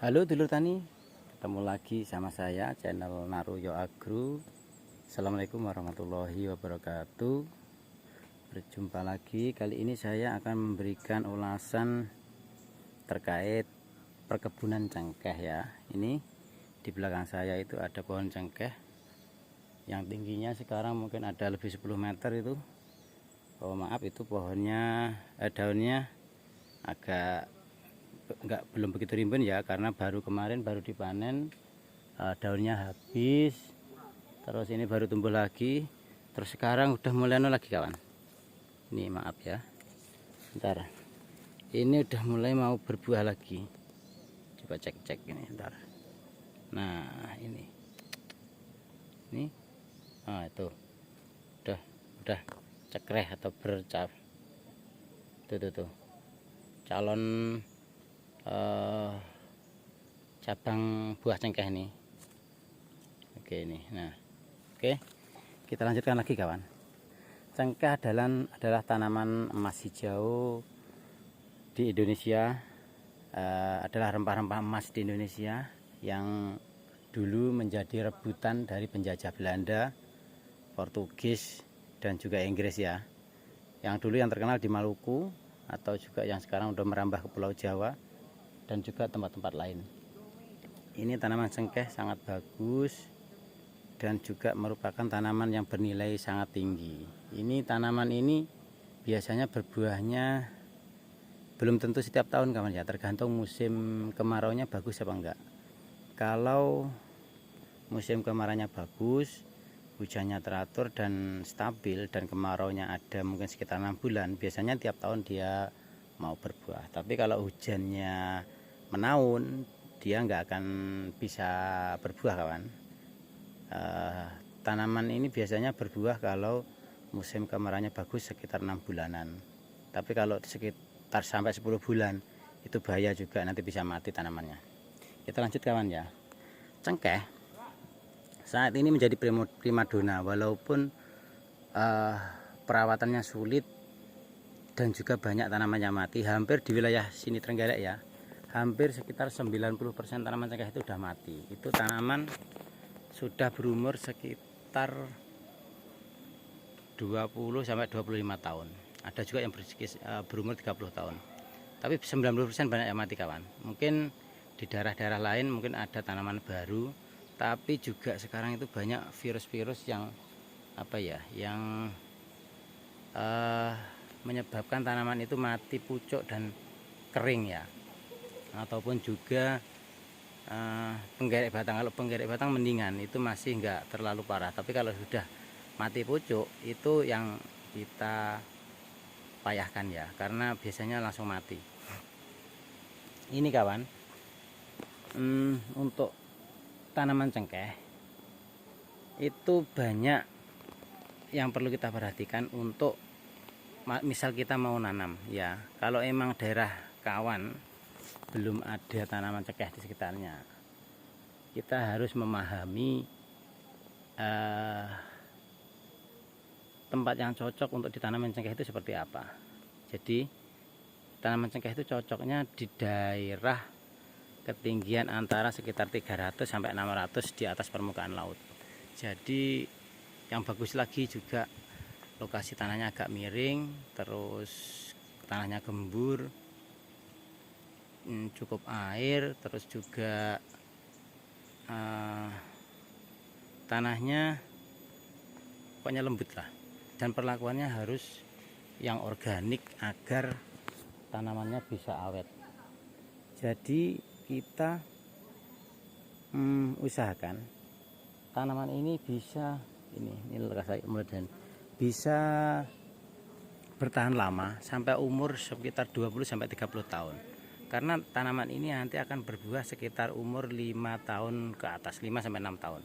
Halo dulur tani, ketemu lagi sama saya channel Naruyo Agro. Assalamualaikum warahmatullahi wabarakatuh. Berjumpa lagi, kali ini saya akan memberikan ulasan terkait perkebunan cengkeh ya. Ini di belakang saya itu ada pohon cengkeh yang tingginya sekarang mungkin ada lebih 10 meter itu. Oh maaf, itu pohonnya daunnya agak belum begitu rimbun ya, karena kemarin baru dipanen, daunnya habis, terus ini baru tumbuh lagi, terus sekarang udah mulai lagi kawan. Ini maaf ya, bentar, ini udah mulai mau berbuah lagi, coba cek ini bentar. Nah ini itu udah cekreh atau bercap tuh calon cabang buah cengkeh ini. Oke ini. Nah, oke. Kita lanjutkan lagi kawan. Cengkeh adalah tanaman emas hijau di Indonesia. Adalah rempah-rempah emas di Indonesia yang dulu menjadi rebutan dari penjajah Belanda, Portugis, dan juga Inggris ya. Yang dulu yang terkenal di Maluku, atau juga yang sekarang udah merambah ke Pulau Jawa dan juga tempat-tempat lain. Ini tanaman cengkeh sangat bagus dan juga merupakan tanaman yang bernilai sangat tinggi. Ini tanaman ini biasanya berbuahnya belum tentu setiap tahun kawan ya, tergantung musim kemaraunya bagus apa enggak. Kalau musim kemaraunya bagus, hujannya teratur dan stabil, dan kemaraunya ada mungkin sekitar 6 bulan, biasanya tiap tahun dia mau berbuah. Tapi kalau hujannya menaun, dia nggak akan bisa berbuah kawan. Tanaman ini biasanya berbuah kalau musim kemaraunya bagus sekitar 6 bulanan. Tapi kalau sekitar sampai 10 bulan itu bahaya juga, nanti bisa mati tanamannya. Kita lanjut kawan ya. Cengkeh saat ini menjadi primadona, walaupun perawatannya sulit dan juga banyak tanamannya mati. Hampir di wilayah sini Trenggalek ya, hampir sekitar 90% tanaman cengkeh itu sudah mati. Itu tanaman sudah berumur sekitar 20 sampai 25 tahun. Ada juga yang berumur 30 tahun. Tapi 90% banyak yang mati kawan. Mungkin di daerah-daerah lain mungkin ada tanaman baru, tapi juga sekarang itu banyak virus-virus yang yang menyebabkan tanaman itu mati, pucuk dan kering ya, ataupun juga penggerek batang. Kalau penggerek batang mendingan, itu masih enggak terlalu parah, tapi kalau sudah mati pucuk itu yang kita payahkan ya, karena biasanya langsung mati. Ini kawan, untuk tanaman cengkeh itu banyak yang perlu kita perhatikan. Untuk misal kita mau nanam ya, kalau emang daerah kawan belum ada tanaman cengkeh di sekitarnya, kita harus memahami tempat yang cocok untuk ditanaman cengkeh itu seperti apa. Jadi tanaman cengkeh itu cocoknya di daerah ketinggian antara sekitar 300 sampai 600 di atas permukaan laut. Jadi yang bagus lagi juga lokasi tanahnya agak miring, terus tanahnya gembur, cukup air, terus juga tanahnya pokoknya lembut lah, dan perlakuannya harus yang organik agar tanamannya bisa awet. Jadi kita usahakan tanaman ini bisa bisa bertahan lama sampai umur sekitar 20 sampai 30 tahun. Karena tanaman ini nanti akan berbuah sekitar umur 5 tahun ke atas, 5 sampai 6 tahun.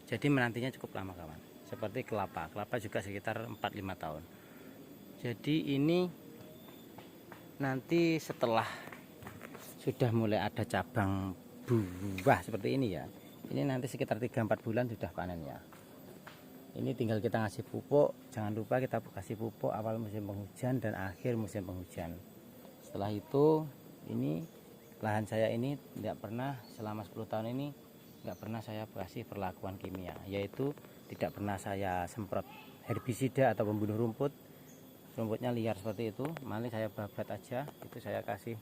Jadi menantinya cukup lama kawan. Seperti kelapa juga sekitar 4-5 tahun. Jadi ini nanti setelah sudah mulai ada cabang buah seperti ini ya, ini nanti sekitar 3-4 bulan sudah panen ya. Ini tinggal kita ngasih pupuk. Jangan lupa kita kasih pupuk awal musim penghujan dan akhir musim penghujan. Setelah itu ini lahan saya ini tidak pernah, selama 10 tahun ini nggak pernah saya kasih perlakuan kimia, yaitu tidak pernah saya semprot herbisida atau pembunuh rumput. Rumputnya liar seperti itu, malah saya babat aja. Itu saya kasih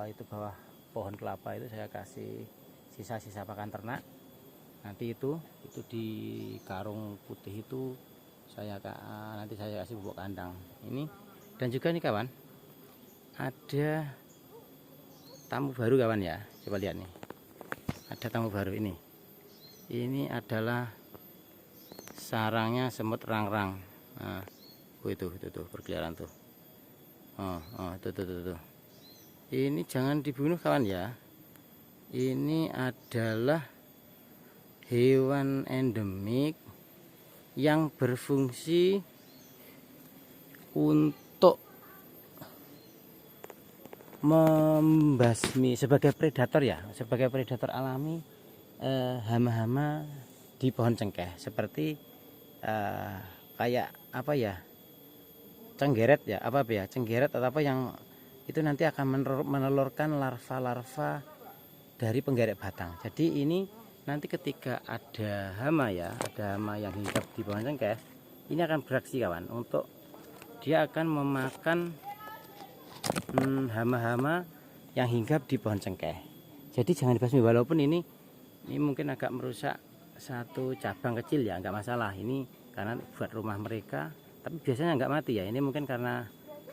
itu bawah pohon kelapa itu saya kasih sisa-sisa pakan ternak. Nanti itu di karung putih itu nanti saya kasih pupuk kandang ini. Dan juga nih kawan, ada tamu baru kawan ya, coba lihat nih, ada tamu baru ini. Ini adalah sarangnya semut rangrang. Nah, itu tuh berkeliaran tuh. Tuh. Ini jangan dibunuh kawan ya. Ini adalah hewan endemik yang berfungsi untuk membasmi sebagai predator ya, sebagai predator alami hama-hama di pohon cengkeh, seperti kayak apa ya, cenggeret ya, cenggeret atau apa yang itu nanti akan menelurkan larva-larva dari penggerek batang. Jadi ini nanti ketika ada hama ya, ada hama yang hinggap di pohon cengkeh, ini akan beraksi kawan, untuk dia akan memakan hama-hama yang hinggap di pohon cengkeh. Jadi jangan dibasmi, walaupun ini mungkin agak merusak satu cabang kecil ya, nggak masalah. Ini karena buat rumah mereka, tapi biasanya nggak mati ya. Ini mungkin karena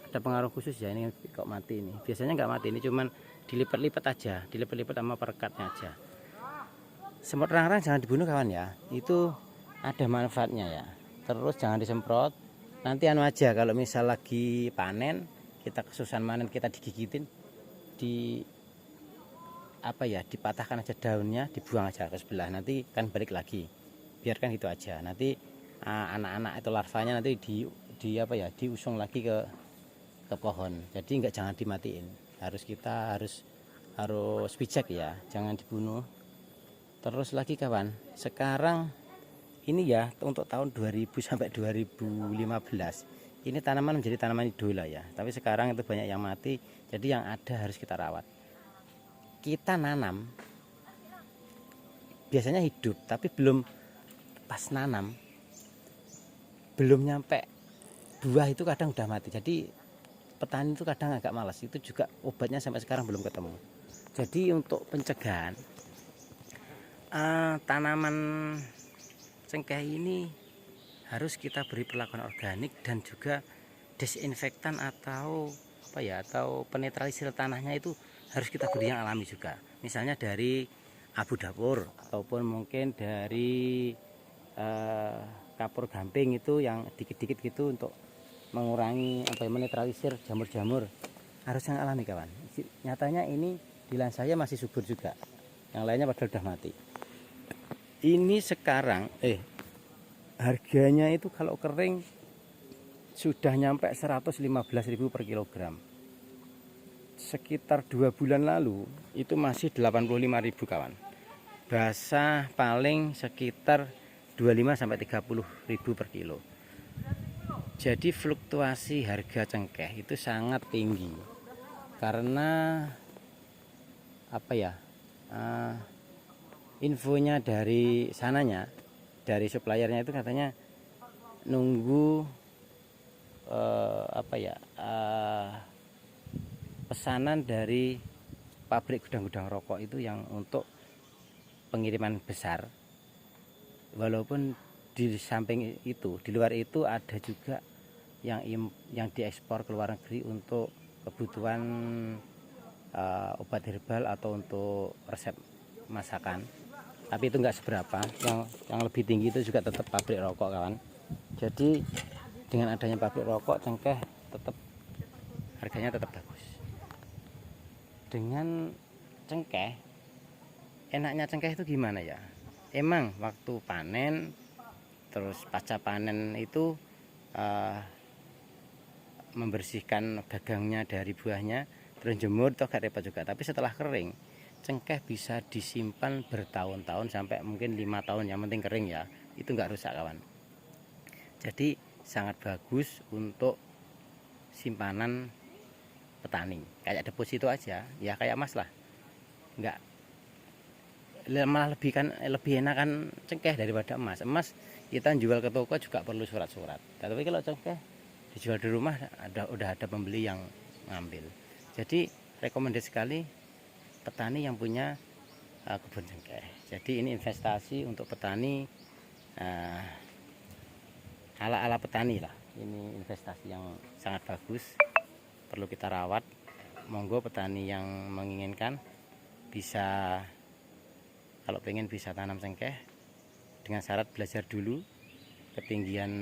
ada pengaruh khusus ya, ini kok mati ini. Biasanya nggak mati, ini cuman dilipat-lipat aja, dilipat-lipat sama perekatnya aja. Semut rangrang jangan dibunuh kawan ya, itu ada manfaatnya ya. Terus jangan disemprot. Nanti anu aja, kalau misal lagi panen, kita kesusahan panen, kita digigitin, dipatahkan aja daunnya, dibuang aja ke sebelah, nanti kan balik lagi. Biarkan gitu aja. Nanti anak-anak itu larvanya nanti diusung lagi ke pohon. Jadi jangan dimatiin. Kita harus bijak ya, jangan dibunuh. Terus lagi kawan, sekarang ini ya untuk tahun 2000 sampai 2015 ini tanaman menjadi tanaman idola ya. Tapi sekarang itu banyak yang mati, jadi yang ada harus kita rawat. Kita nanam biasanya hidup, tapi belum pas nanam, belum nyampe buah itu kadang udah mati. Jadi petani itu kadang agak malas. Itu juga obatnya sampai sekarang belum ketemu. Jadi untuk pencegahan tanaman cengkeh ini harus kita beri perlakuan organik dan juga desinfektan atau penetralisir tanahnya itu harus kita beri yang alami juga. Misalnya dari abu dapur ataupun mungkin dari kapur gamping itu yang dikit-dikit gitu untuk mengurangi menetralisir jamur-jamur. Harus yang alami kawan. Nyatanya ini di lahan saya masih subur juga. Yang lainnya padahal udah mati. Ini sekarang harganya itu kalau kering sudah nyampe 115.000 per kilogram. Sekitar 2 bulan lalu itu masih 85.000 kawan. Basah paling sekitar 25 sampai 30.000 per kilo. Jadi fluktuasi harga cengkeh itu sangat tinggi. Karena infonya dari sananya, dari suppliernya itu katanya nunggu pesanan dari pabrik gudang-gudang rokok itu yang untuk pengiriman besar. Walaupun di samping itu, di luar itu ada juga yang diekspor ke luar negeri untuk kebutuhan obat herbal atau untuk resep masakan. Tapi itu enggak seberapa. Yang lebih tinggi itu juga tetap pabrik rokok kawan. Jadi dengan adanya pabrik rokok, cengkeh harganya tetap bagus. Dengan cengkeh, enaknya cengkeh itu gimana ya? Emang waktu panen, terus pasca panen itu membersihkan gagangnya dari buahnya, terus jemur itu agak repot juga. Tapi setelah kering, cengkeh bisa disimpan bertahun-tahun sampai mungkin 5 tahun, yang penting kering ya. Itu enggak rusak kawan. Jadi sangat bagus untuk simpanan petani, kayak deposito aja ya, kayak emas lah. Enggak, malah lebih enak kan cengkeh daripada emas. Emas kita jual ke toko juga perlu surat-surat, tapi kalau cengkeh dijual di rumah udah ada pembeli yang ngambil. Jadi rekomendasi sekali petani yang punya kebun cengkeh. Jadi ini investasi untuk petani, ala petani lah. Ini investasi yang sangat bagus, perlu kita rawat. Monggo petani yang menginginkan bisa, kalau pengen bisa tanam cengkeh, dengan syarat belajar dulu. Ketinggian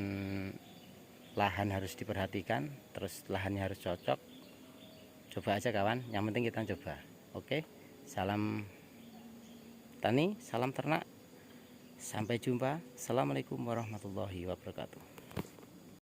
lahan harus diperhatikan, terus lahannya harus cocok. Coba aja kawan, yang penting kita coba. Oke, salam tani, salam ternak, sampai jumpa. Assalamualaikum warahmatullahi wabarakatuh.